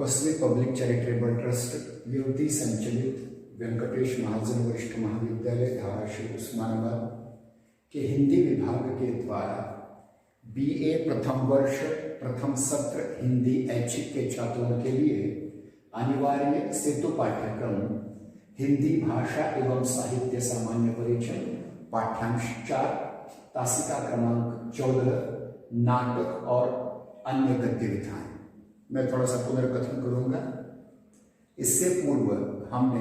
तपस्वी public charitable trust युवती संचालित वेंकटेश महाजन वरिष्ठ महाविद्यालय धाराशिव उस्मानाबाद के हिंदी विभाग के द्वारा BA प्रथम वर्ष प्रथम सत्र हिंदी ऐच्छिक के छात्रों के लिए अनिवार्य सेतु पाठ्यक्रम हिंदी भाषा एवं साहित्य सामान्य परिचय पाठ्यांश 4 तासिका क्रमांक 14 नाटक और अन्य गद्य विधाएं। मैं थोड़ा सा पुनर्कथन करूंगा। इससे पूर्व हमने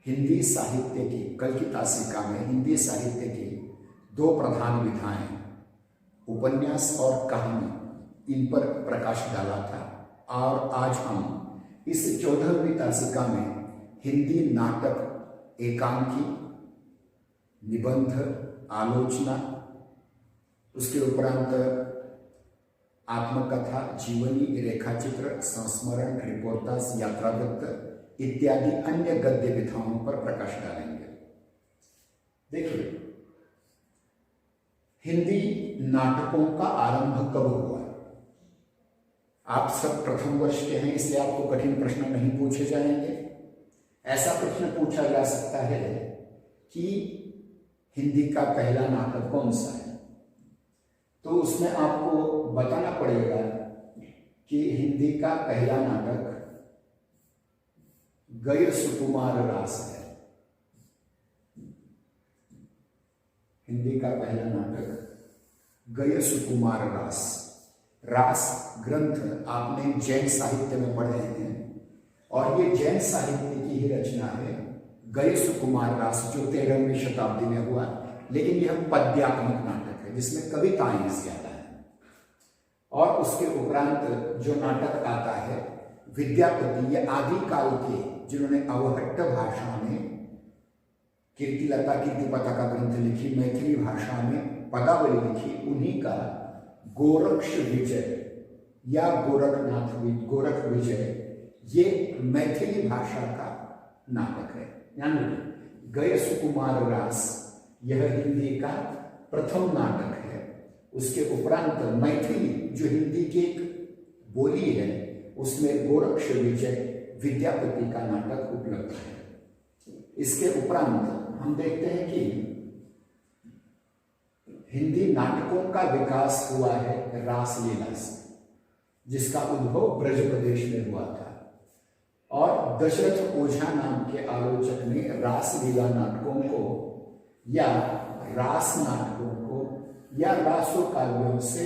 हिंदी साहित्य की कल की तासिका में हिंदी साहित्य की 2 प्रधान विधाएं उपन्यास और कहानी इन पर प्रकाश डाला था और आज हम इस 14वीं तासिका में हिंदी नाटक एकांकी निबंध आलोचना उसके उपरांत आत्मकथा जीवनी रेखाचित्र संस्मरण रिपोर्टास यात्रावृत्त इत्यादि अन्य गद्य विधाओं पर प्रकाश डालेंगे। देखिए, हिंदी नाटकों का आरंभ कब हुआ? आप सब प्रथम वर्ष के हैं, इसलिए आपको कठिन प्रश्न नहीं पूछे जाएंगे। ऐसा प्रश्न पूछा जा सकता है कि हिंदी का पहला नाटक कौन सा है, तो उसमें आपको बताना पड़ेगा कि हिंदी का पहला नाटक गय सुकुमार रास है। हिंदी का पहला नाटक गय सुकुमार रास। रास ग्रंथ आपने जैन साहित्य में पढ़े हैं और ये जैन साहित्य की ही रचना है। गय सुकुमार रास जो 13वीं शताब्दी में हुआ, लेकिन यह पद्यात्मक नाटक है जिसमें कविताएं ज्यादा हैं। और उसके उपरांत जो नाटक आता है विद्यापति, ये आदिकाल के जिन्होंने अवहट्ट भाषा में कीर्तिलता कीर्तिपता का ग्रंथ लिखी, मैथिली भाषा में पदावली लिखी, उन्हीं का गोरक्ष विजय या गोरख विजय ये मैथिली भाषा का नाटक है। यानी गय सुकुमार रास यह हिंदी का प्रथम नाटक है। उसके उपरांत मैथिली जो हिंदी की एक बोली है उसमें गोरक्ष विजय विद्यापति का नाटक उपलब्ध है। इसके उपरांत हम देखते हैं कि हिंदी नाटकों का विकास हुआ है रासलीला से, जिसका उद्भव ब्रज प्रदेश में हुआ था और दशरथ ओझा नाम के आलोचक ने रासलीला नाटकों को या रास नाटकों को या रासो काव्यों से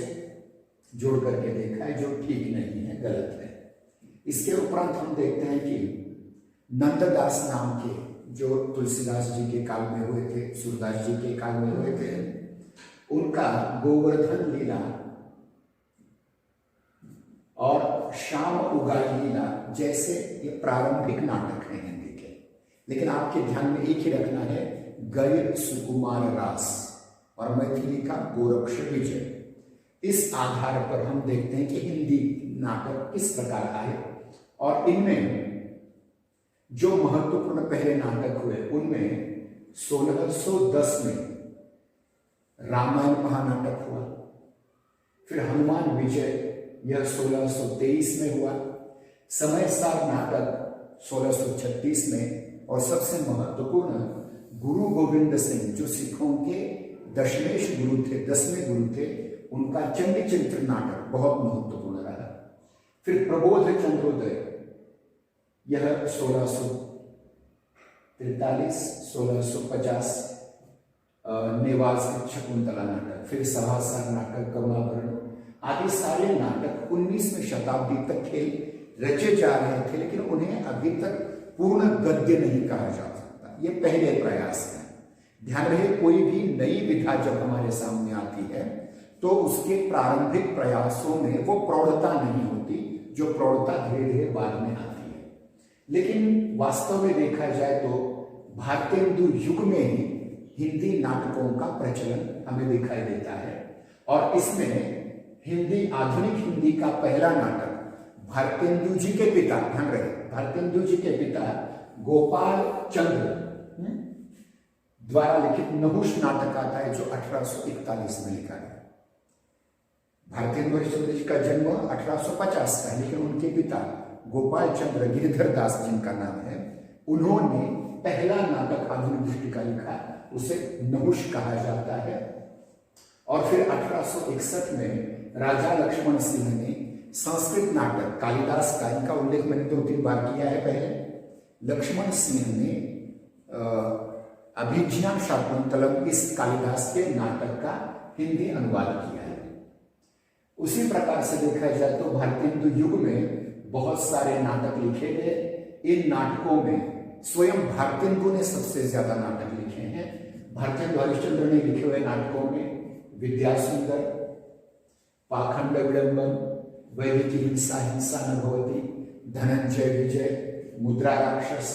जोड़ करके देखा है, जो ठीक नहीं है, गलत है। इसके उपरांत हम देखते हैं कि नंददास नाम के जो तुलसीदास जी के काल में हुए थे, सूरदास जी के काल में हुए थे, उनका गोवर्धन लीला और श्याम उगाई लीला जैसे ये प्रारंभिक नाटक हैं हिंदी के। लेकिन आपके ध्यान में एक ही रखना है, गय सुकुमार रास और मैथिली का गोरक्ष विजय। इस आधार पर हम देखते हैं कि हिंदी नाटक किस प्रकार आए और इनमें जो महत्वपूर्ण पहले नाटक हुए उनमें 1610 में रामायण महानाटक हुआ, फिर हनुमान विजय यह 1623 में हुआ, समय सार नाटक 1636 में, और सबसे महत्वपूर्ण गुरु गोविंद सिंह जो सिखों के दशमेश गुरु थे, 10वें गुरु थे, उनका चंडी चरित्र नाटक बहुत महत्वपूर्ण रहा। फिर प्रबोध चंद्रोदय यह 1643 1650 नेवाज शकुंतला नाटक, फिर सभासार नाटक, करुणाभरण आदि सारे नाटक 19वीं शताब्दी तक के रचे जा रहे थे, लेकिन उन्हें अभी तक पूर्ण गद्य नहीं कहा जा सकता। ये पहले प्रयास है। ध्यान रहे, कोई भी नई विधा जब हमारे सामने आती है तो उसके प्रारंभिक प्रयासों में वो प्रौढ़ता नहीं होती, जो प्रौढ़ता धीरे धीरे बाद में आती है। लेकिन वास्तव में देखा जाए तो भारतेंदु युग में ही हिंदी नाटकों का प्रचलन हमें दिखाई देता है और इसमें हिंदी आधुनिक हिंदी का पहला नाटक भारतेंदु जी के पिता, ध्यान रहे, भारतेंदु जी के पिता गोपाल चंद्र द्वारा लिखित नहुष नाटक आता है जो 1841 में लिखा गया। भारतेंदु हरिश्चंद्र जी का जन्म 1850 का है, लेकिन उनके पिता गोपाल चंद्र गिरिधर दास जिनका नाम है, उन्होंने पहला नाटक आधुनिक दृष्टि का लिखा, उसे नहुष कहा जाता है। और फिर 1861 में राजा लक्ष्मण सिंह ने संस्कृत नाटक कालिदास का, इनका उल्लेख मैंने 2-3 बार किया है पहले, लक्ष्मण सिंह ने अभिज्ञान शाकुंतलम इस कालिदास के नाटक का हिंदी अनुवाद किया है। उसी प्रकार से देखा जाए तो भारतेंदु युग में बहुत सारे नाटक लिखे गए। इन नाटकों में स्वयं भारतेंदु ने सबसे ज्यादा नाटक लिखे हैं। भारतेंदु हरिश्चंद्र ने लिखे हुए नाटकों में विद्यासुंदर, पाखंड विडंबन, वैदिकी हिंसा हिंसा न भवति, धनंजय विजय, मुद्रा राक्षस,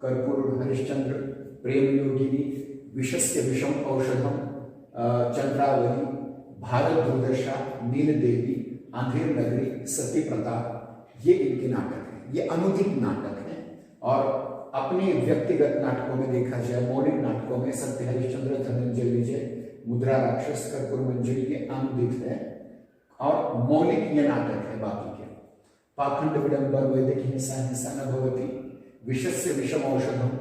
कर्पूर हरिश्चंद्र, प्रेम योगिनी, विषस्य विषम औषधम, चंद्रावली, भारत दुर्दशा, नील देवी, अंधेर नगरी, सती प्रताप, ये इनके नाटक हैं। ये अनुदित नाटक हैं। और अपने व्यक्तिगत नाटकों में देखा जाए, मौलिक नाटकों में सत्य हरिश्चंद्र, धनंजय विजय, मुद्रा राक्षस, कर्पूर मंजरी, ये अनुदित है और मौलिक ये नाटक है। बाकी के पाखंड विडंबन, वैदिक हिंसा हिंसा न भवति, विषस्य विषम औषधम,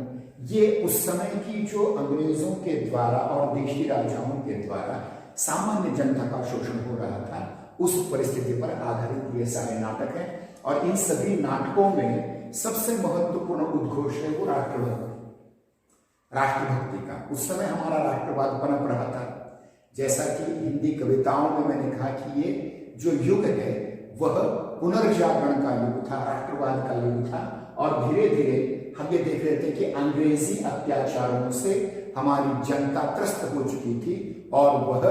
ये उस समय की जो अंग्रेजों के द्वारा और देशी राजाओं के द्वारा सामान्य जनता का शोषण हो रहा था, उस परिस्थिति पर आधारित ये सारे नाटक हैं। और इन सभी नाटकों में सबसे महत्वपूर्ण उद्घोष है वो राष्ट्रभक्ति का। उस समय हमारा राष्ट्रवाद पनप रहा था। जैसा कि हिंदी कविताओं में मैंने कहा कि ये जो युग है वह पुनर्जागरण का युग था, राष्ट्रवाद का युग था। और धीरे धीरे हम ये देख रहे थे कि अंग्रेजी अत्याचारों से हमारी जनता त्रस्त हो चुकी थी और वह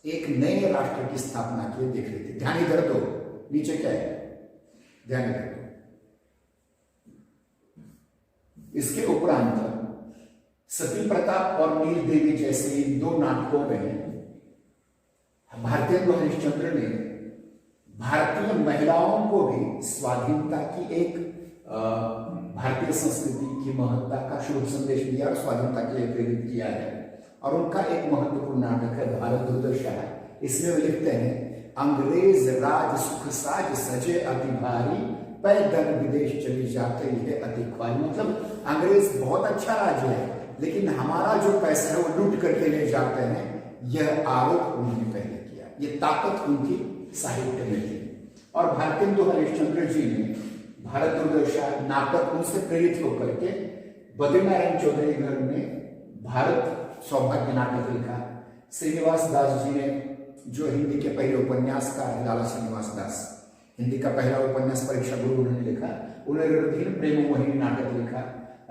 एक नए राष्ट्र की स्थापना की देख रही थी। ध्यान इधर दो, नीचे क्या है, ध्यान इधर दो। इसके उपरांत सती प्रताप और नील देवी जैसे इन दो नाटकों में भारतेंदु हरिश्चंद्र ने भारतीय महिलाओं को भी स्वाधीनता की एक भारतीय संस्कृति की महत्ता का शुभ संदेश दिया और स्वाधीनता के लिए प्रेरित किया है। और उनका एक महत्वपूर्ण नाटक है भारत दुर्दशा है। इसमें वे लिखते हैं, अंग्रेज राज सुख साज सजे अति भारी, पैदल विदेश चली जाते है अति ख्वारी। मतलब अंग्रेज बहुत अच्छा राज्य है, लेकिन हमारा जो पैसा है वो लूट करके ले जाते हैं। यह आरोप उन्होंने पहले किया। ये ताकत उनकी साहित्य में थी। और भारतेंदु हरिश्चंद्र जी ने भारत दुर्दशा नाटक उनसे प्रेरित होकर के बद्रीनारायण चौधरी घर में भारत सौभाग्य नाटक लिखा। श्रीनिवास दास जी ने, जो हिंदी के पहले उपन्यासकार है, लाला श्रीनिवास दास, हिंदी का पहला उपन्यास परीक्षा गुरु उन्होंने लिखा। उन्होंने रणधीर प्रेम मोहिनी नाटक लिखा।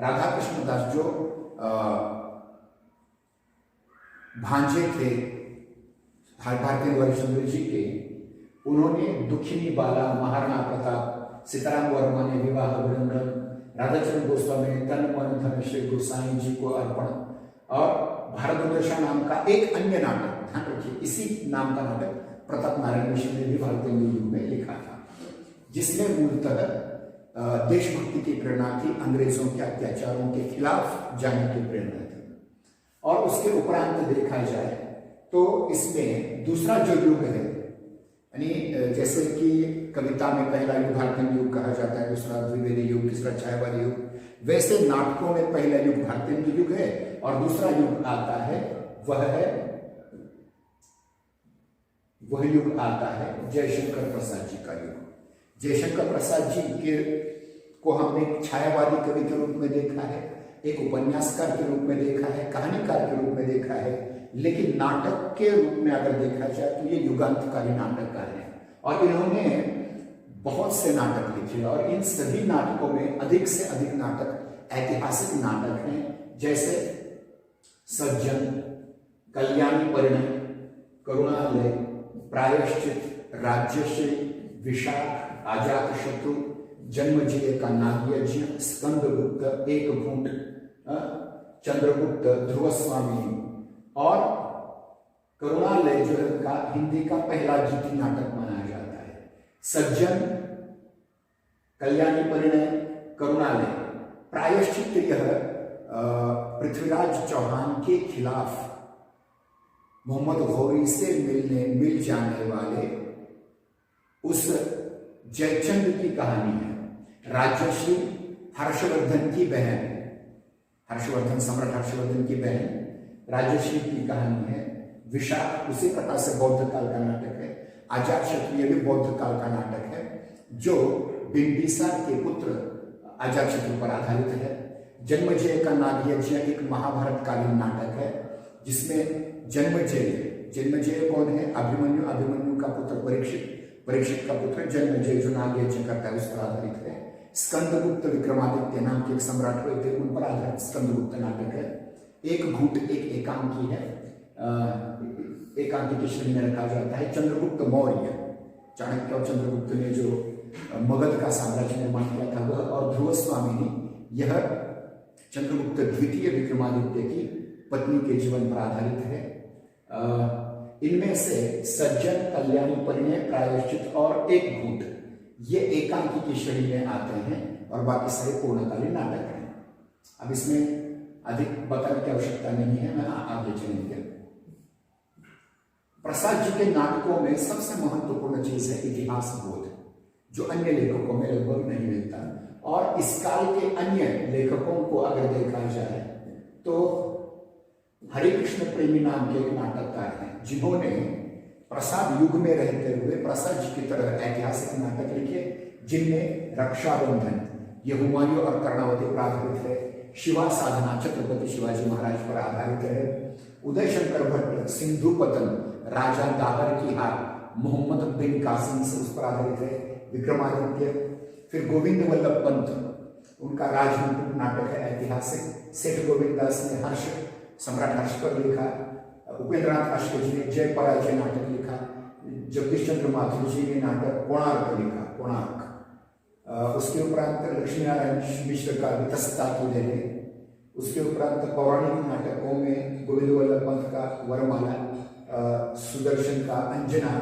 राधा कृष्ण दास जो भांजे थे भारतेंदु हरिश्चंद्र जी के, उन्होंने दुखिनी बाला, महाराणा प्रताप, सीताराम वर्मा ने विवाह विडंबन, राधाचरण गोस्वामी ने तन मन धन श्री गोसाई जी को अर्पण, और भारत दुर्दशा नाम का एक अन्य नाटक, ध्यान रखिए इसी नाम का नाटक प्रताप नारायण मिश्र ने भी भारतेंदु युग में लिखा था, जिसमें मूलतः देशभक्ति की प्रेरणा थी, अंग्रेजों के अत्याचारों के खिलाफ जाने की प्रेरणा थी। और उसके उपरांत देखा जाए तो इसमें दूसरा जो युग है, यानी जैसे कि कविता में पहला युग भारतेंदु युग कहा जाता है, दूसरा द्विवेदी युग, तीसरा छायावादी युग, वैसे नाटकों में पहला युग भारतेंदु युग है और दूसरा युग आता है वह युग आता है जयशंकर प्रसाद जी का युग। जयशंकर प्रसाद जी के को हमने छायावादी कवि के रूप में देखा है, एक उपन्यासकार के रूप में देखा है, कहानीकार के रूप में देखा है, लेकिन नाटक के रूप में अगर देखा जाए तो ये युगांतकारी नाटककार हैं। और इन्होंने बहुत से नाटक लिखे और इन सभी नाटकों में अधिक से अधिक नाटक ऐतिहासिक नाटक हैं, जैसे सज्जन, कल्याणी परिणय, करुणालय, प्रायश्चित, राज्यश्री, विशाख, आजात शत्रु, जन्मजय का नागयज्ञ, स्कंदगुप्त, एक घूंट, चंद्रगुप्त, ध्रुवस्वामी, और करुणालय जो है का हिंदी का पहला गीति नाटक माना जाता है। सज्जन, कल्याणी परिणय, करुणालय, प्रायश्चित यह पृथ्वीराज चौहान के खिलाफ मोहम्मद गौरी से मिल जाने वाले उस जयचंद की कहानी है। राजश्री हर्षवर्धन की बहन, हर्षवर्धन, सम्राट हर्षवर्धन की बहन राजश्री की कहानी है। विशाख उसी प्रकार से बौद्ध काल का नाटक है। अजातशत्रु भी बौद्ध काल का नाटक है जो बिंबिसार के पुत्र अजातशत्रु पर आधारित है। जन्मजय का नागयज्ञ एक महाभारत कालीन नाटक है जिसमें जन्मजय कौन है? अभिमन्यु, अभिमन्यु का पुत्र परीक्षित, परीक्षित का पुत्र जन्मजय जो नागयज्ञ करता है उस पर आधारित है। स्कंदगुप्त विक्रमादित्य नाम के एक सम्राट हुए थे, उन पर आधारित स्कंदगुप्त नाटक है। एक घूट एक एकांकी है, एकांकी की श्रेणी में रखा जाता है। चंद्रगुप्त मौर्य, चाणक्य और चंद्रगुप्त ने जो मगध का साम्राज्य निर्माण किया था वह, और ध्रुव स्वामी ने, यह चंद्रगुप्त द्वितीय विक्रमादित्य की पत्नी के जीवन पर आधारित है। इनमें से सज्जन, कल्याणी, परिणय, प्रायश्चित और एक घूट ये एकांकी की श्रेणी में आते हैं और बाकी सारे पूर्णकालीन नाटक हैं। अब इसमें अधिक बताने की आवश्यकता नहीं है, मैं आगे चलेंगे। प्रसाद जी के नाटकों में सबसे महत्वपूर्ण चीज है इतिहास बोध, जो अन्य लेखकों में लगभग नहीं मिलता। और इस काल के अन्य लेखकों को अगर देखा जाए तो हरे कृष्ण प्रेमी नाम के एक नाटककार हैं जिन्होंने प्रसाद युग में रहते हुए प्रसाद जी की तरह ऐतिहासिक नाटक लिखे, जिनमें रक्षाबंधन ये हुमायूं और कर्णावती पर आधारित है। शिवा साधना छत्रपति शिवाजी महाराज पर आधारित है। उदय शंकर भट्ट सिंधु पतन राजा दागर की हार मोहम्मद बिन कासिम से उस पर आधारित है। विक्रमादित्य, फिर गोविंद वल्लभ पंत, उनका राजनीतिक नाटक है ऐतिहासिक। सेठ गोविंद दास ने हर्ष, सम्राट हर्ष पर लिखा। उपेंद्रनाथ आश्रय जी ने जय पराजय नाटक लिखा। जगदीश चंद्र माथुर जी ने नाटक कोणार्क लिखा, कोणार्क। उसके उपरांत लक्ष्मी नारायण मिश्र का वितस्ता की लहरें। उसके उपरांत पौराणिक नाटकों में गोविंद वल्लभ पंत का वरमाला, सुदर्शन का अंजना,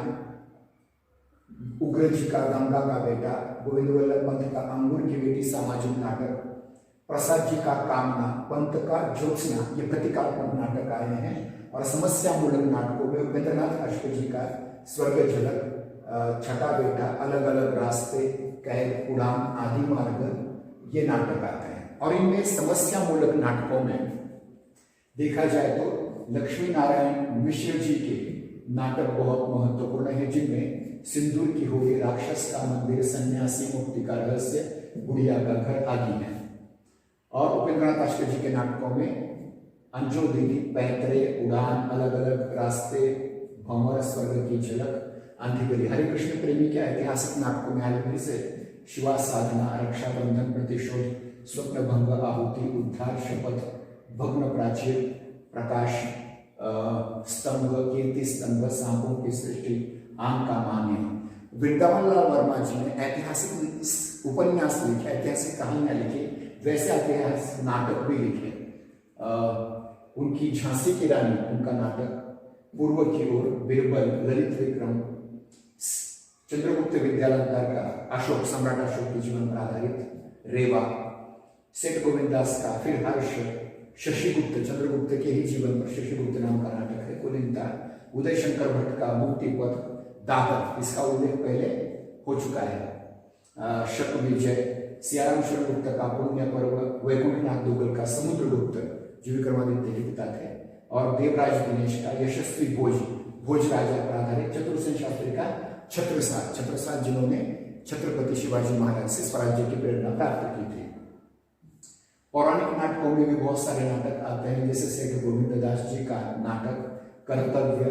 उग्र जी का गंगा का बेटा, गोविंद वल्लभ पंत का अंगूर की बेटी सामाजिक नाटक, प्रसाद जी का कामना, पंत का ज्योत्सना, ये प्रतिकात्मक नाटक आए हैं। और समस्या मूलक नाटकों में उपेंद्रनाथ आश्रय जी का स्वर्ग झलक, छठा बेटा, अलग अलग रास्ते, कैद, उड़ान, आदि मार्ग, ये नाटक आते हैं। और इनमें समस्या मूलक नाटकों में देखा जाए तो लक्ष्मी नारायण मिश्र जी के नाटक बहुत महत्वपूर्ण है, जिनमें सिंदूर की होली, राक्षस का मंदिर, सन्यासी मुक्ति का रहस्य, गुड़िया का घर आदि हैं। और उपेंद्रनाथ आश्रय जी के नाटकों में अंजो दीदी, पैतरे, उड़ान, अलग अलग रास्ते, भंवर, स्वर्ग की झलक, आंधी गली। हरे कृष्ण प्रेमी के ऐतिहासिक नाटकों में आलमी से शिवा साधना, रक्षाबंधन, प्रतिशोध, स्वप्न भंग, आहुति, उद्धार, शपथ, भग्न प्राचीर, प्रकाश स्तंभ, कीर्ति स्तंभ, सांपों की सृष्टि, आम का मान्य। वृंदावन लाल वर्मा जी ने ऐतिहासिक उपन्यास लिखे, ऐतिहासिक कहानियां लिखी, वैसे ऐतिहासिक नाटक भी लिखे। उनकी झांसी की रानी, उनका नाटक, पूर्व की ओर, बिरबल, ललित विक्रम, चंद्रगुप्त विद्यालंकार का अशोक, सम्राट अशोक के जीवन पर आधारित, रेवा, सेठ गोविंद दास का, फिर हर्ष, शशिगुप्त, चंद्रगुप्त के ही जीवन पर शशिगुप्त नाम का नाटक है, कुलिंता, उदय शंकर भट्ट का मुक्ति पथ, दाहर, इसका उल्लेख पहले हो चुका है। शक विजय, सियाराम शरणगुप्त का पुण्य पर्व, वैकुंठनाथ दुग्गल का समुद्रगुप्त जो विक्रमादित्य के पिता थे, और देवराज दिनेश का यशस्वी भोज, भोज राजा पर आधारित, चतुर्सेन शास्त्री का छत्रसाल, छत्रसाल जिन्होंने छत्रपति शिवाजी महाराज से स्वराज्य की प्रेरणा प्राप्त की थी। पौराणिक नाटकों में भी बहुत सारे नाटक आते हैं, जैसे सेठ गोविंद दास जी का नाटक कर्तव्य,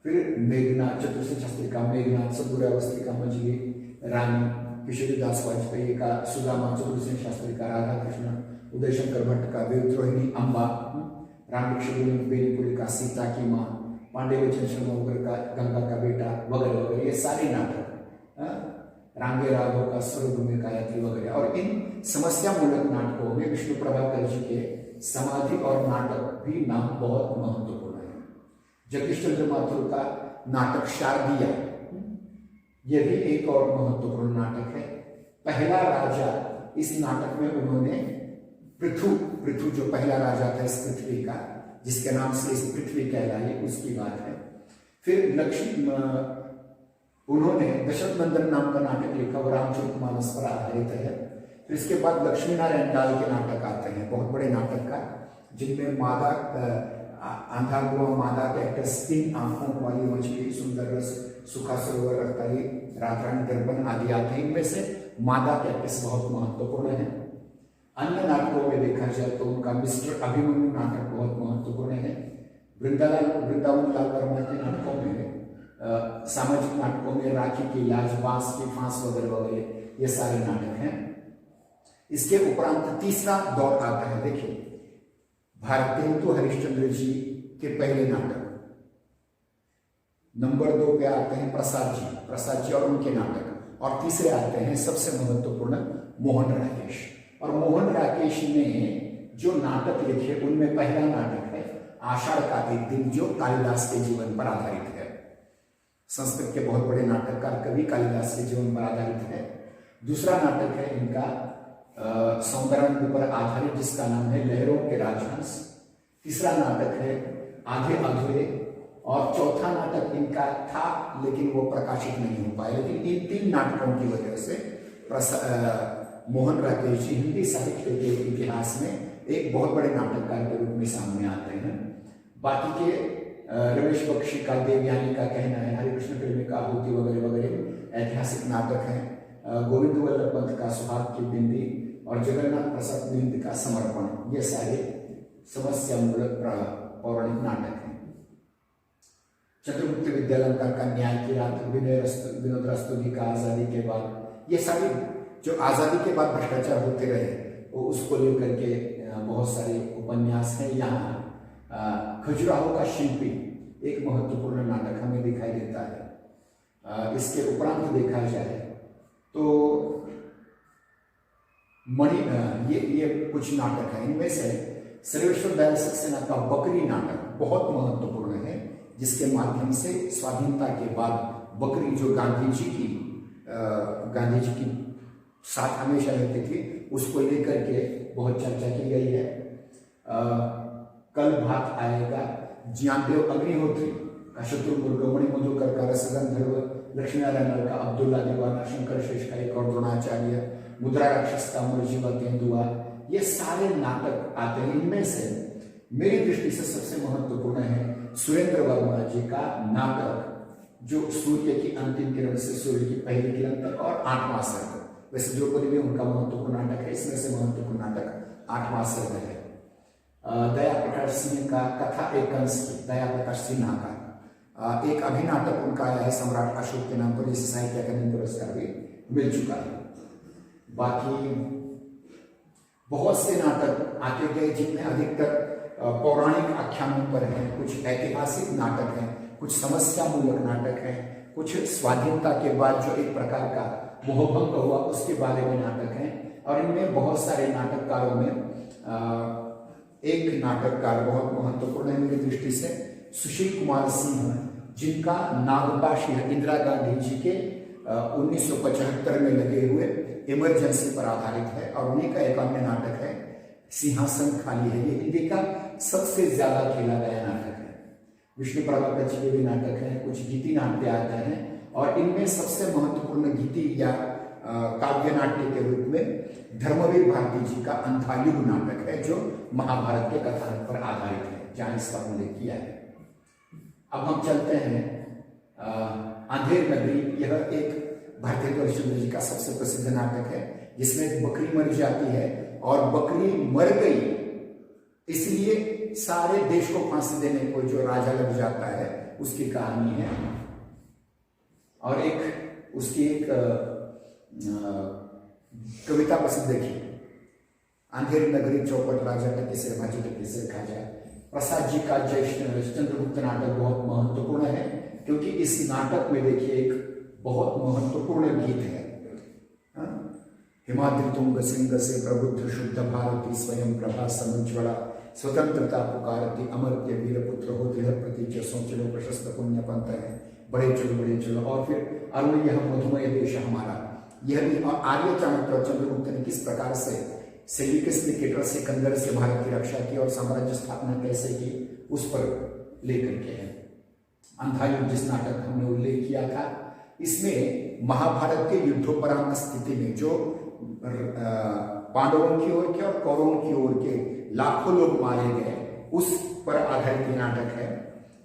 फिर मेघनाथ, चतुर्सेन शास्त्री का मेघनाथ, सदगुरुअवस्थी का मछली रानी, किशोरीदास वाजपेयी का सुदामा, चतुर्सेन शास्त्री का राधा कृष्ण, उदय शंकर भट्ट का विद्रोहिणी अम्बा, रामकृष्ण बेनीपुरी का सीता की माँ, पांडे वचन शर्मा का गंगा का बेटा वगैरह वगैरह, ये सारे नाटक, रांगे राघव का स्वर्ग में का यात्री वगैरह। और इन समस्या मूलक नाटकों में विष्णु प्रभाकर जी के समाधि और नाटक भी नाम बहुत महत्वपूर्ण है। जगदीश चंद्र माथुर का नाटक शारदिया, यह भी एक और महत्वपूर्ण नाटक है। पहला राजा, इस नाटक में उन्होंने पृथु जो पहला राजा था इस पृथ्वी का, जिसके नाम से इस पृथ्वी कहलाई, उसकी बात है। फिर उन्होंने दशरथ नंदन नाम का नाटक लिखा, वो रामचरितमानस पर आधारित है। फिर इसके बाद लक्ष्मी नारायण दाल के नाटक आते हैं, बहुत बड़े नाटककार, जिनमें मादा आंधा गुआ मादा के एक्ट्रेस, 3 आंखों वाली मछली, सुंदर रस, सुखा सरोवर रखताई, रात रानी दर्पण आदि आते हैं। इनमें से मादा के एक्ट्रेस बहुत महत्वपूर्ण है। अन्य नाटकों में देखा जाए तो उनका मिस्टर अभिमन्यु नाटक बहुत महत्वपूर्ण है। वृंदावन लाल वर्मा के नाटकों में, सामाजिक नाटकों में राखी की लाज, बांस की फांस वगैरह वगैरह, ये सारे नाटक हैं। इसके उपरांत तीसरा दौर आता है। देखिए, भारतेंदु हरिश्चंद्र जी के पहले नाटक। नंबर 2 पे आते हैं प्रसाद जी और उनके नाटक। और तीसरे आते हैं सबसे महत्वपूर्ण मोहन राकेश। और मोहन राकेश ने जो नाटक लिखे उनमें पहला नाटक है आषाढ़ का एक दिन, जो कालिदास के जीवन पर आधारित है। संस्कृत के बहुत बड़े नाटककार कवि कालिदास के जीवन पर आधारित है। दूसरा नाटक है इनका सौंदर्यानंद पर आधारित, जिसका नाम है लहरों के राजहंस। तीसरा नाटक है आधे अधूरे। और चौथा नाटक इनका था लेकिन वो प्रकाशित नहीं हो पाया। लेकिन इन 3 नाटकों की वजह से मोहन राकेश जी हिंदी साहित्य के इतिहास में एक बहुत बड़े नाटककार के रूप में सामने आते हैं। बाकी के रमेश बख्शी का देवयानी का कहना है, हरिकृष्ण प्रेमी का आहुति वगैरह वगैरह ऐतिहासिक नाटक हैं। गोविंद वल्लभ पंत का सुहाग की बिंदी और जगन्नाथ प्रसाद बिंद का समर्पण, ये सारे समस्यामूलक पौराणिक नाटक हैं। चंद्रगुप्त विद्यालंकार का न्याय की रात, विनोद रस्तोगी का आजादी के बाद, ये सारी जो आजादी के बाद भ्रष्टाचार होते रहे वो उसको लेकर के बहुत सारे उपन्यास हैं। यहाँ खजुराहो का शिल्पी एक महत्वपूर्ण नाटक हमें दिखाई देता है। इसके उपरांत देखा जाए तो ये कुछ नाटक है। इनमें से सर्वेश्वर दयाल सक्सेना का बकरी नाटक बहुत महत्वपूर्ण है, जिसके माध्यम से स्वाधीनता के बाद बकरी जो गांधी जी की साथ हमेशा रहती थी, उसको लेकर के बहुत चर्चा की गई है। कल भात आएगा, ज्ञानदेव अग्निहोत्री का शत्रुघ्न, मणि मधुकर का रसगंधर्व, लक्ष्मी नारायण का अब्दुल्ला दीवाना, शंकर शेष का एक और द्रोणाचार्य, मुद्रा राक्षस का मुरजीवा तेंदुआ, ये सारे नाटक आते हैं। इनमें से मेरी दृष्टि से सबसे महत्वपूर्ण है सुरेंद्र वर्मा जी का नाटक, जो सूर्य की अंतिम किरण से सूर्य की पहली किरण तक और 8वां सर्ग। वैसे द्रौपदी में उनका महत्वपूर्ण नाटक है, इसमें से महत्वपूर्ण नाटक 8वां सर्ग है। दया प्रकाश सिंह का कथा एक कंस की, दया प्रकाश सिन्हा का एक अभिनाटक उनका आया है सम्राट अशोक के नाम पर, जिसे साहित्य अकादमी पुरस्कार भी मिल चुका है। बाकी बहुत से नाटक आते गए जिनमें अधिकतर पौराणिक आख्यानों पर हैं, कुछ ऐतिहासिक नाटक हैं, कुछ समस्यामूलक नाटक हैं, कुछ स्वाधीनता के बाद जो एक प्रकार का मोहभंग हुआ उसके बारे में नाटक हैं। और इनमें बहुत सारे नाटककारों में एक नाटककार बहुत महत्वपूर्ण है मेरी दृष्टि से, सुशील कुमार सिंह, जिनका नागपाशी इंदिरा गांधी जी के 1975 में लगे हुए इमरजेंसी पर आधारित है। और उन्हीं का एक अन्य नाटक है सिंहासन खाली है, ये हिंदी का सबसे ज्यादा खेला गया नाटक है। विष्णु प्रभाकर जी के भी नाटक हैं, कुछ गीति नाट्य आते हैं। और इनमें सबसे महत्वपूर्ण गीति या काव्य नाट्य के रूप में धर्मवीर भारती जी का अंधायुग नाटक है, जो महाभारत के कथानक पर आधारित है, जहां इसका उल्लेख किया है। अब हम चलते हैं अंधेर नगरी। यह एक भारतेंदु हरिश्चंद्र जी का सबसे प्रसिद्ध नाटक है, जिसमें एक बकरी मर जाती है और बकरी मर गई इसलिए सारे देश को फांसी देने को जो राजा लग जाता है, उसकी कहानी है। और एक उसकी एक कविता प्रसिद्ध देखी, अंधेरी नगरी चौपट राजा टके सिर भाजी टके सिर खा जाए। प्रसाद जी का जय चंद्रगुप्त नाटक बहुत महत्वपूर्ण है, क्योंकि इस नाटक में देखिए एक बहुत महत्वपूर्ण गीत है। हिमाद्रि तुंग सिंह से प्रबुद्ध शुद्ध भारती, स्वयं प्रभा समुज्वला, स्वतंत्रता पुकारती, अमर्त्य वीरपुत्र हो, दृढ़ प्रतिज्ञ सोचलो, प्रशस्त पुण्य पंथ है, बड़े चलो। और फिर अरुण यह मधुमय देश हमारा, यह भी। और आर्य चाणक्य और चंद्रगुप्त ने किस प्रकार से सेल्यूकस निकेटर सिकंदर से भारत की रक्षा की और साम्राज्य स्थापना कैसे की, उस पर लेकर के है। अंधा युद्ध जिस नाटक हमने उल्लेख किया था, इसमें महाभारत के युद्धोपरांत स्थिति में जो पांडवों की ओर के और कौरवों की ओर के लाखों लोग मारे गए, उस पर आधारित ये नाटक है।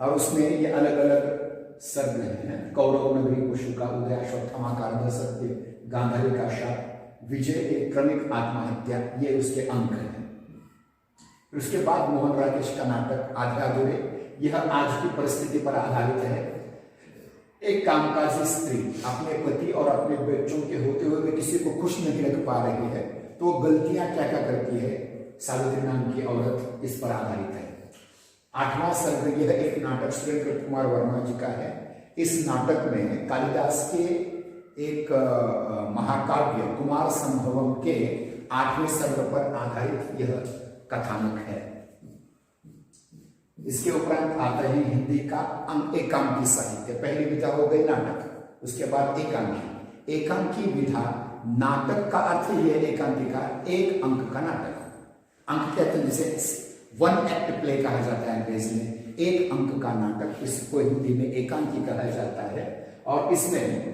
और उसमें ये अलग अलग सर्ग हैं। कौरव नगरी कुशु का उदय, अश्वत्थामा का अर्ध सत्य, गांधारी का शाप, विजय एक क्रमिक आत्महत्या, ये उसके अंक हैं। उसके बाद मोहन राकेश का नाटक आधे अधूरे, यह आज की परिस्थिति पर आधारित है। एक कामकाजी स्त्री अपने पति और अपने बच्चों के होते हुए भी किसी को खुश नहीं रख पा रही है, तो गलतियां क्या क्या करती है सावित्री नाम की औरत, इस पर आधारित है। 8वां सर्ग यह एक नाटक सुरेंद्र कुमार वर्मा जी का है। इस नाटक में कालिदास के एक महाकाव्य कुमार संभवम के 8वें सर्ग पर आधारित यह कथानक है। इसके उपरांत आता है हिंदी का एकांकी साहित्य। पहली विधा हो गई नाटक, उसके बाद एकांकी। एकांकी विधा नाटक का अर्थ ही है एकांकी का एक अंक का नाटक। अंक कहते हैं जिसे 1 एक्ट प्ले कहा जाता है अंग्रेजी में, एक अंक का नाटक, इसको हिंदी में एकांकी कहा जाता है। और इसमें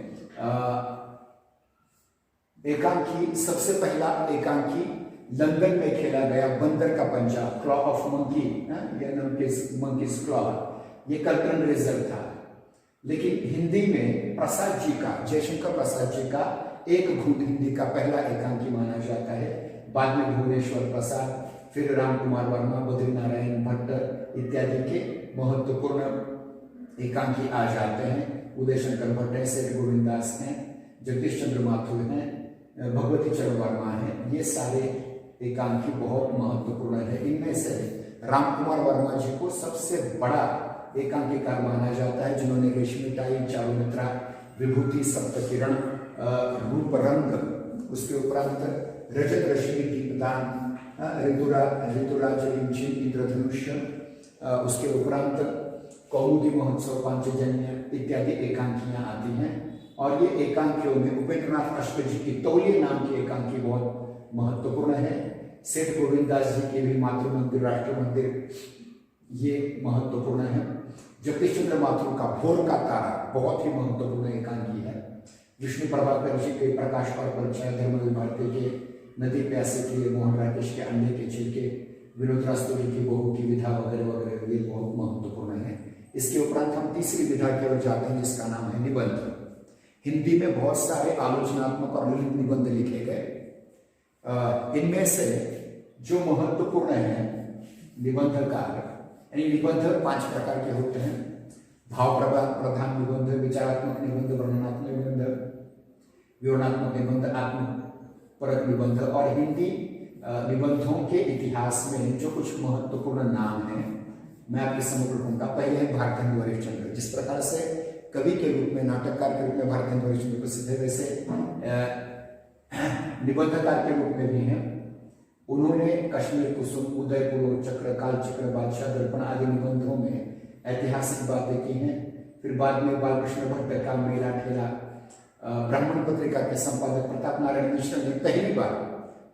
एकांकी, सबसे पहला एकांकी लंदन में खेला गया बंदर का पंजा, claw of monkey, monkey's claw, ये कर्टन रेजर था। लेकिन हिंदी में प्रसाद जी का, जयशंकर प्रसाद जी का एक घूंट हिंदी का पहला एकांकी माना जाता है। बाद में भुवनेश्वर प्रसाद, फिर राम कुमार वर्मा, बद्रीनारायण भट्ट इत्यादि के महत्वपूर्ण एकांकी आ जाते हैं। उदय शंकर भट्ट है, सेठ गोविंदास हैं, जगदीश चंद्र माथुर हैं, भगवती चरण वर्मा हैं। ये सारे एकांकी बहुत महत्वपूर्ण है। इनमें से राम कुमार वर्मा जी को सबसे बड़ा एकांकीकार माना जाता है, जिन्होंने रेशमी टाई, चारुमित्रा, विभूति, सप्तकिरण, रूप रंग, उसके उपरांत रजत रश्मि, दीपदान, ऋतुराज रिंचिन, इंद्रधनुष्य, उसके उपरांत कौमुदी महोत्सव, पांचजन्य इत्यादि एकांकियां आती हैं। और ये एकांकियों में उपेंद्रनाथ अष्ट जी की तौलिए नाम की एकांकी बहुत महत्वपूर्ण है। सेठ गोविंदास जी के भी मातृ मंदिर, राष्ट्र मंदिर, ये महत्वपूर्ण है। जगदीश चंद्र माथुर का भोर का तारा बहुत ही महत्वपूर्ण एकांकी है। विष्णु प्रभाकर जी के प्रकाश और परिचय, धर्मवीर भारती के नदी प्यासे के, मोहन राकेश के अंडे के छिलके, विनोद रास्तोगी की बहू की विधा वगैरह वगैरह, ये बहुत महत्वपूर्ण है। इसके उपरांत हम तीसरी विधा की ओर जाते हैं, जिसका नाम है निबंध। हिंदी में बहुत सारे आलोचनात्मक और ललित निबंध लिखे गए। इनमें से जो महत्वपूर्ण है निबंधकार, यानी निबंध 5 प्रकार के होते हैं। भाव प्रधान निबंध, विचारात्मक निबंध, वर्णनात्मक निबंध, विवरणात्मक निबंध, आत्मपरक निबंध। और हिंदी निबंधों के इतिहास में जो कुछ महत्वपूर्ण नाम हैं, मैं आपके समक्ष रखूंगा। पहले है भारतेंदु हरिश्चंद्र। जिस प्रकार से कवि के रूप में, नाटककार के रूप में भारतेंदु हरिश्चंद्र प्रसिद्ध है, वैसे निबंधकार के रूप में भी हैं। उन्होंने कश्मीर कुसुम, उदयपुर चक्र, कालचक्र, बादशाह दर्पण आदि निबंधों में ऐतिहासिक बातें की हैं। फिर बाद में बालकृष्ण भट्ट का मेला ठेला, ब्राह्मण पत्रिका के संपादक प्रताप नारायण मिश्र ने पहली बार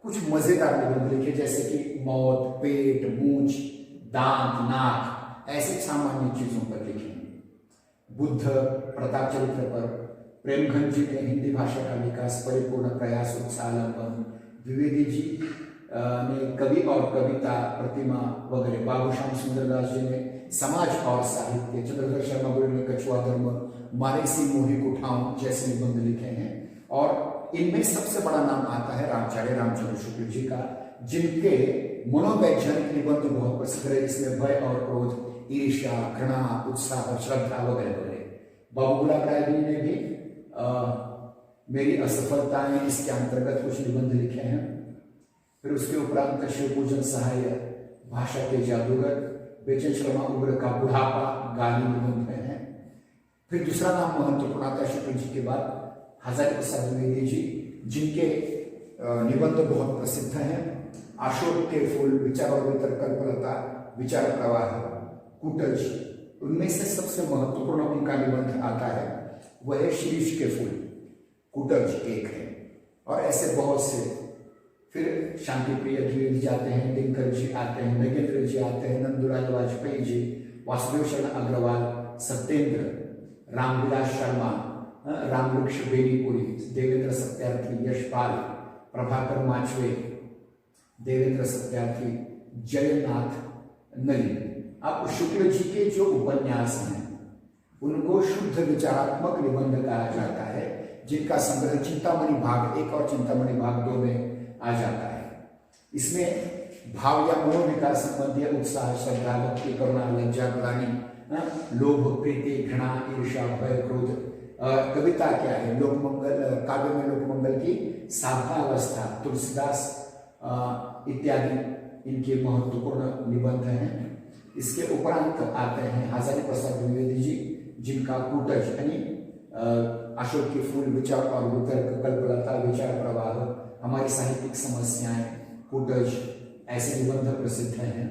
कुछ मजेदार निबंध लिखे, जैसे कि मौत, पेट, मूंछ, दांत, नाक, ऐसे सामान्य चीजों पर लिखे। बुद्ध प्रताप चरित्र पर प्रेमघन जी ने हिंदी भाषा का विकास, परिपूर्ण प्रयास, उत्साहलंबन, द्विवेदी जी ने कवि और कविता, प्रतिमा वगैरह, बाबूश्याम सुंदरदास जी ने समाज और साहित्य, चंद्रधर शर्मा गुरु ने कछुआ धर्म, मारेसी मोही कुठाओं जैसे निबंध लिखे हैं। और इनमें सबसे बड़ा नाम आता है रामचार्य रामचंद्र शुक्ल जी का, जिनके मनोवैज्ञानिक निबंध बहुत प्रसिद्ध है। इसमें भय और क्रोध, ईर्ष्या, घृणा, उत्साह, श्रद्धा वगैरह वगैरह। बाबू गुलाब राय जी ने भी मेरी असफलताएं, इसके अंतर्गत कुछ निबंध लिखे हैं। फिर उसके उपरांत शिव पूजन सहाय, भाषा के जादूगर, बेचन शर्मा उग्र का बुढ़ापा, गाली निबंध में है। फिर दूसरा नाम महत्वपूर्ण आता है शुक्ल जी के बाद हजारी प्रसाद द्विवेदी जी, जिनके निबंध बहुत प्रसिद्ध हैं। अशोक के फूल, विचार और वितर्क, कल्पलता, विचार प्रवाह, कुटज। उनमें से सबसे महत्वपूर्ण उनका निबंध आता है वह शीश के फूल, कुटज एक है। और ऐसे बहुत से। फिर शांति प्रिय द्विवेदी जाते हैं, दिनकर जी आते हैं, नगेंद्र जी आते हैं, नंदुलाल वाजपेयी जी, वासुदेव शरण अग्रवाल, सत्येंद्र, रामविलास शर्मा, रामवृक्ष बेनीपुरी, देवेंद्र सत्यार्थी, यशपाल, प्रभाकर माचवे, देवेंद्र सत्यार्थी, जयनाथ नली। अब शुक्ल जी के जो उपन्यास हैं उनको शुद्ध विचारात्मक निबंध कहा जाता है, जिनका संग्रह चिंतामणि भाग 1 और चिंतामणि भाग 2 में आ जाता है। इसमें भाव या मनोविकास संबंधी उत्साह, श्रद्धा, भक्ति, करुणा, लज्जा, ग्लानि, लोभ, प्रीति, घृणा, ईर्ष्या, भय, क्रोध, कविता क्या है, लोकमंगल, काव्य में लोकमंगल की साधना अवस्था, तुलसीदास इत्यादि इनके महत्वपूर्ण निबंध हैं। इसके उपरांत आते हैं हजारी प्रसाद द्विवेदी जी, जिनका कूटज यानी अशोक के फूल, विचार और वितर्क, कल्पलता, विचार प्रवाह, हमारी साहित्यिक समस्याएं, कूटज, ऐसे निबंध प्रसिद्ध हैं।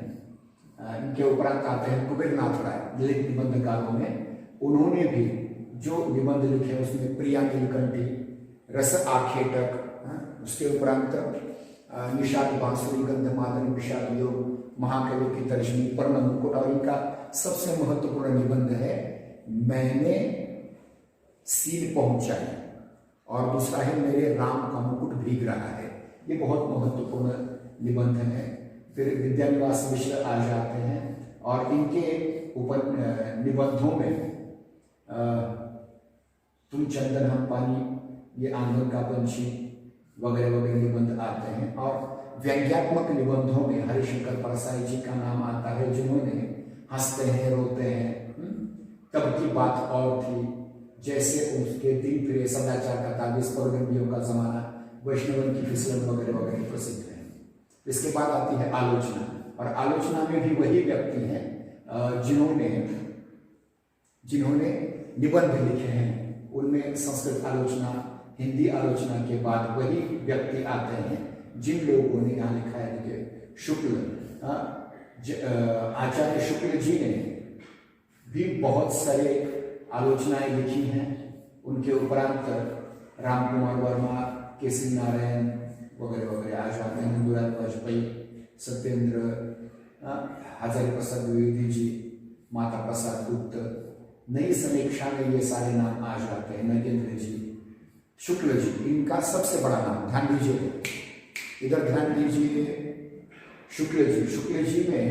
इनके उपरांत आते हैं कुबेरनाथ राय, दलित निबंधकारों में। उन्होंने भी जो निबंध लिखे उसमें प्रिया नीलकंठी, रस आखेटक, उसके उपरांत निषाद बांसुरी, गंधमादन, विषाद योग, महाकवि की तर्जनी, पर्ण मुकुट, और इनका सबसे महत्वपूर्ण निबंध है मैंने सील पहुंचाई, और दूसरा है मेरे राम का मुकुट भीग रहा है। ये बहुत महत्वपूर्ण निबंध है। फिर विद्यानिवास मिश्र आ जाते हैं और इनके निबंधों में तुम चंदन हम पानी, ये आंगन का पंछी वगैरह वगैरह निबंध आते हैं। और व्यंग्यात्मक निबंधों में हरिशंकर परसाई जी का नाम आता है, जिन्होंने हंसते हैं, रोते हैं, तब की बात और थी, जैसे उसके दिन फिरे, सदाचार का ताबीज, पगडंडियों का जमाना, वैष्णवन की फिसलन वगैरह वगैरह प्रसिद्ध है। इसके बाद आती है आलोचना, और आलोचना में भी वही व्यक्ति हैं जिन्होंने निबंध लिखे हैं। उनमें संस्कृत आलोचना, हिंदी आलोचना के बाद वही व्यक्ति आते हैं जिन लोगों ने यहाँ लिखा है। देखिए शुक्ल, आचार्य शुक्ल जी ने भी बहुत सारे आलोचनाएं लिखी हैं। उनके उपरांत राम कुमार वर्मा, केसी नारायण वगैरह वगैरह आ जाते हैं, नंदुलाल वाजपेयी, सत्येंद्र, हजारी प्रसाद द्विवेदी जी, माता प्रसाद गुप्त, नई समीक्षा में ये सारे नाम आ जाते हैं, नगेंद्र जी, शुक्ल जी, इनका सबसे बड़ा नाम, ध्यान दीजिए इधर, ध्यान दीजिए, शुक्ल जी में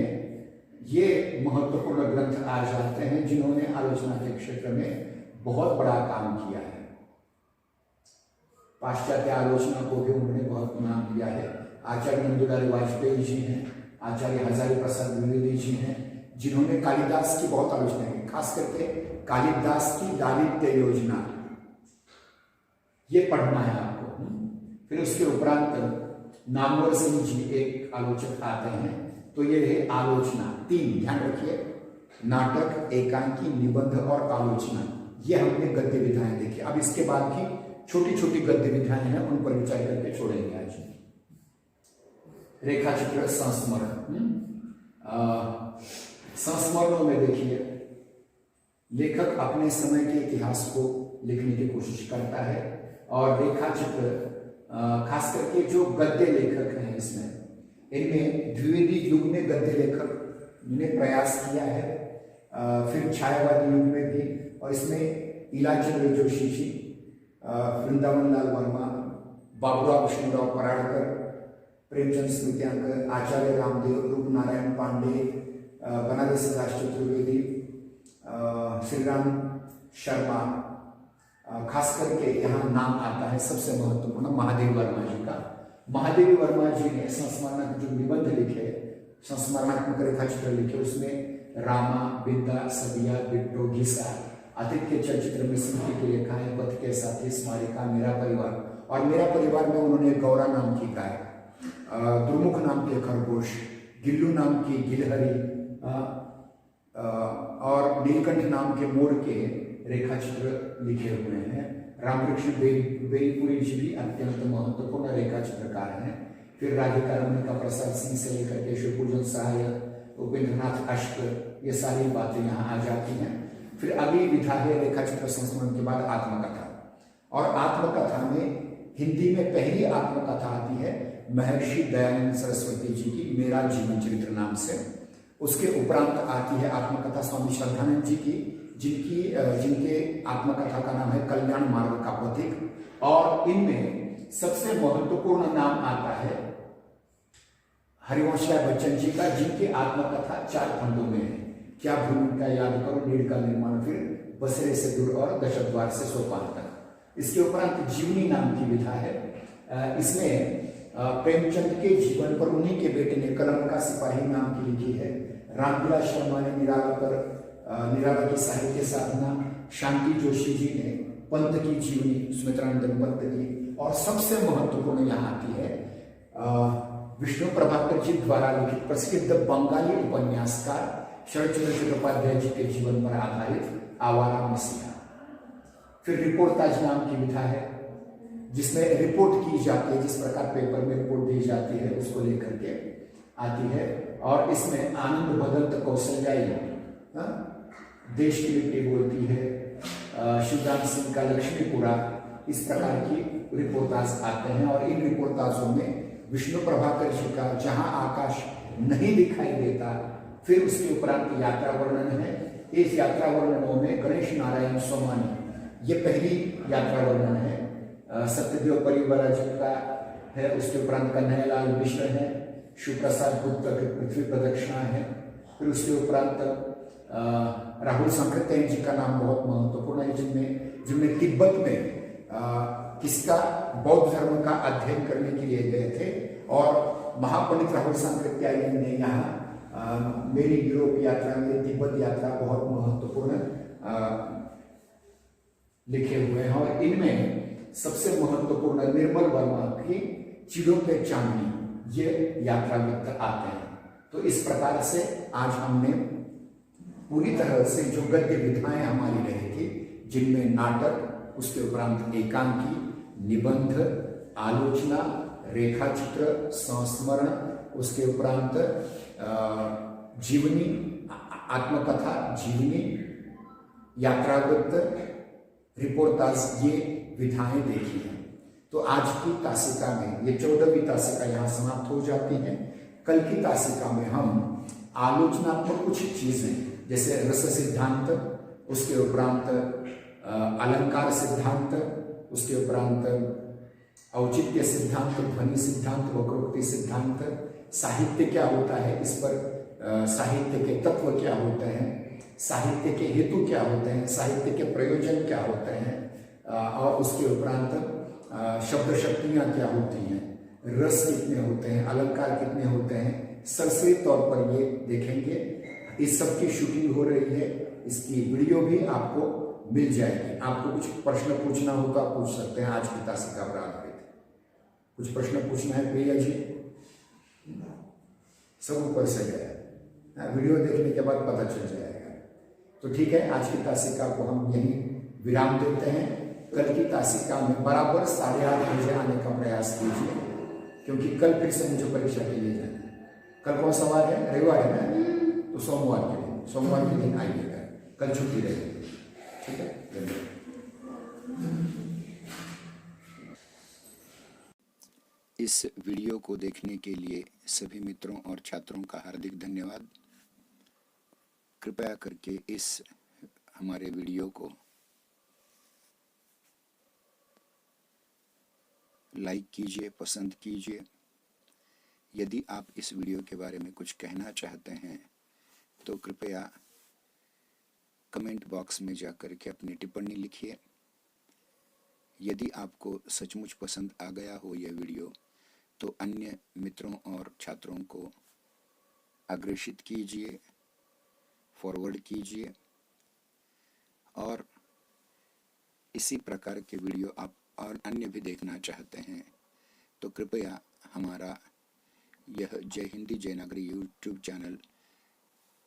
ये महत्वपूर्ण ग्रंथ आ जाते हैं जिन्होंने आलोचना के क्षेत्र में बहुत बड़ा काम किया है। पाश्चात्य आलोचना को भी उन्होंने बहुत नाम दिया है। आचार्य नंदुलाल वाजपेयी जी हैं, आचार्य हजारी प्रसाद द्विवेदी जी हैं, जिन्होंने कालिदास की बहुत आलोचना की, खास करके कालिदास की लालित्य योजना, ये पढ़ना है आपको। फिर उसके उपरांत नामवर सिंह जी एक आलोचक आते हैं। तो ये रहे आलोचना, 3, ध्यान रखिए, नाटक, एकांकी, निबंध और आलोचना, ये हमने गद्य विधाएं देखी। अब इसके बाद की छोटी छोटी गद्य विधाएं हैं, उन पर विचार करके छोड़ेंगे आज। रेखा चित्र, संस्मरण, संस्मरणों में देखिए लेखक अपने समय के इतिहास को लिखने की कोशिश करता है, और रेखा चित्र खास करके जो गद्य लेखक हैं इसमें, इनमें द्विवेदी युग में गद्य लेखक ने प्रयास किया है, फिर छायावादी युग में भी, और इसमें इलाचंद्र जोशी जी, वृंदावन लाल वर्मा, बाबूराव विष्णुराव पराड़कर, प्रेमचंद स्मृत्यांक, आचार्य रामदेव, रूपनारायण पांडे, बनारस दास चतुर्वेदी, श्रीराम शर्मा, खास करके यहाँ नाम आता है सबसे महत्वपूर्ण महादेव वर्मा जी का। महादेव वर्मा जी ने संस्मरणात्मक जो निबंध लिखे, संस्मरणात्मक रेखा चित्र लिखे, उसमें रामा, बिंदा, सदिया, बिट्टो, घिसा, आदित्य चलचित्र में स्मृति की रेखाएं, पथ के साथी, स्मारिका, मेरा परिवार, और मेरा परिवार में उन्होंने गौरा नाम की गाय, दुर्मुख नाम के खरगोश, गिल्लू नाम की गिलहरी, और नीलकंठ नाम के मोर के रेखा चित्र लिखे हुए हैं। रामवृक्ष बेनीपुरी जी भी अत्यंत महत्वपूर्ण रेखा चित्रकार हैं। फिर राधिका रमणिका प्रसाद सिंह से लेकर के शिवपूजन सहाय, उपेंद्रनाथ अष्ट, ये सारी बातें यहाँ आ जाती हैं। फिर अगली विधा है रेखा चित्र संस्मरण के बाद आत्मकथा, और आत्मकथा में हिंदी में पहली आत्मकथा आती है महर्षि दयानंद सरस्वती जी की मेरा जीवन चरित्र नाम से। उसके उपरांत आती है आत्मकथा स्वामी श्रद्धानंद जी की, जिनके आत्मकथा का नाम है कल्याण मार्ग का पथिक। और इनमें सबसे महत्वपूर्ण नाम आता है हरिवंश राय बच्चन जी का, जिनकी आत्मकथा 4 खंडों में है। क्या भूमि का याद करो, नीड़ का निर्माण, फिर बसरे से दूर और दशद्वार से सोपान तक। इसके उपरांत जीवनी नाम की विधा है। इसमें प्रेमचंद के जीवन पर उन्हीं के बेटे ने कलम का सिपाही नाम की लिखी है। रामविलास शर्मा ने निराला की साहित्य साधना, शांति जोशी जी ने पंत की जीवनी, सुमित्रानंद पंत की, और सबसे महत्वपूर्ण यहाँ आती है विष्णु प्रभाकर जी द्वारा लिखित प्रसिद्ध बंगाली उपन्यासकार शरदचंद्र चट्टोपाध्याय जी के जीवन पर आधारित आवारा मसीहा। फिर रिपोर्टाज नाम की विधा है, जिसमें रिपोर्ट की जाती है, जिस प्रकार पेपर में रिपोर्ट दी जाती है उसको लेकर के आती है। और इसमें आनंद भगत कौशल्याई देश की मिट्टी बोलती है, शिवराम सिंह का लक्ष्मीपुरा, इस प्रकार की रिपोर्टाज आते हैं। और इन रिपोर्टाजों में विष्णु प्रभाकर जी का जहां आकाश नहीं दिखाई देता, फिर उसके उपरांत यात्रा वर्णन है। इस यात्रा वर्णनों में गणेश नारायण सोमानी, ये पहली यात्रा वर्णन है। सत्यदेव परिवार जी का है, उसके उपरांत कन्हैयालाल मिश्र है, शिवप्रसाद गुप्ता की पृथ्वी प्रदक्षिणा है। फिर उसके उपरांत राहुल सांकृत्यायन जी का नाम बहुत महत्वपूर्ण है, जिनमें तिब्बत में किसका बौद्ध धर्म का अध्ययन करने के लिए गए थे। और महापंडित राहुल सांकृत्यायन ने यहाँ मेरी यूरोप यात्रा, मेरी तिब्बत यात्रा बहुत महत्वपूर्ण लिखे हुए हैं। और इनमें सबसे महत्वपूर्ण निर्मल वर्मा की चिड़ों पे चांदनी, ये यात्रा मित्र आते हैं। तो इस प्रकार से आज हमने पूरी तरह से जो गद्य विधाएं हमारी रही थी, जिनमें नाटक, उसके उपरांत एकांकी, निबंध, आलोचना, रेखाचित्र, संस्मरण, उसके उपरांत जीवनी, आत्मकथा, जीवनी, यात्रावृत्त, रिपोर्टाज, ये विधाएं देखी हैं। तो आज की तासिका में ये 14वीं तासिका यहाँ समाप्त हो जाती है। कल की तासिका में हम आलोचनात्मक कुछ चीजें, जैसे रस सिद्धांत, उसके उपरांत अलंकार सिद्धांत, उसके उपरांत औचित्य सिद्धांत, ध्वनि सिद्धांत, वक्रोक्ति सिद्धांत, साहित्य क्या होता है, इस पर साहित्य के तत्व क्या होते हैं, साहित्य के हेतु क्या होते हैं, साहित्य के प्रयोजन क्या होते हैं, और उसके उपरांत शब्द शक्तियाँ क्या होती हैं, रस कितने होते हैं, अलंकार कितने होते हैं, सरसरी तौर पर ये देखेंगे। इस सब की शूटिंग हो रही है, इसकी वीडियो भी आपको मिल जाएगी। आपको कुछ प्रश्न पूछना हो तो आप पूछ सकते हैं। आज की तासिका पर आधारित कुछ प्रश्न पूछना है प्रिया जी? सब ऊपर से गया, वीडियो देखने के बाद पता चल जाएगा। तो ठीक है, आज की तासिका को हम यहीं विराम देते हैं। कल की तासिका में बराबर 8:30 बजे आने का प्रयास कीजिए, क्योंकि कल फिर से मुझे परीक्षा के लिए जाना है। कल कौन सा वार है? रविवार है ना, तो सोमवार के दिन आइएगा, कल छुट्टी रहेगी। ठीक है, धन्यवाद। इस वीडियो को देखने के लिए सभी मित्रों और छात्रों का हार्दिक धन्यवाद। कृपया करके इस हमारे वीडियो को लाइक कीजिए, पसंद कीजिए। यदि आप इस वीडियो के बारे में कुछ कहना चाहते हैं तो कृपया कमेंट बॉक्स में जाकर के अपनी टिप्पणी लिखिए। यदि आपको सचमुच पसंद आ गया हो यह वीडियो तो अन्य मित्रों और छात्रों को अग्रेषित कीजिए, फॉरवर्ड कीजिए। और इसी प्रकार के वीडियो आप और अन्य भी देखना चाहते हैं तो कृपया हमारा यह जय हिंदी जय नागरी यूट्यूब चैनल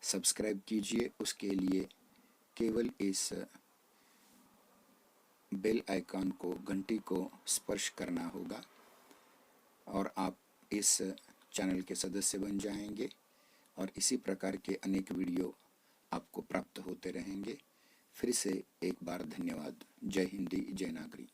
सब्सक्राइब कीजिए। उसके लिए केवल इस बेल आइकॉन को, घंटी को स्पर्श करना होगा और आप इस चैनल के सदस्य बन जाएंगे और इसी प्रकार के अनेक वीडियो आपको प्राप्त होते रहेंगे। फिर से एक बार धन्यवाद। जय हिंदी जय नागरी।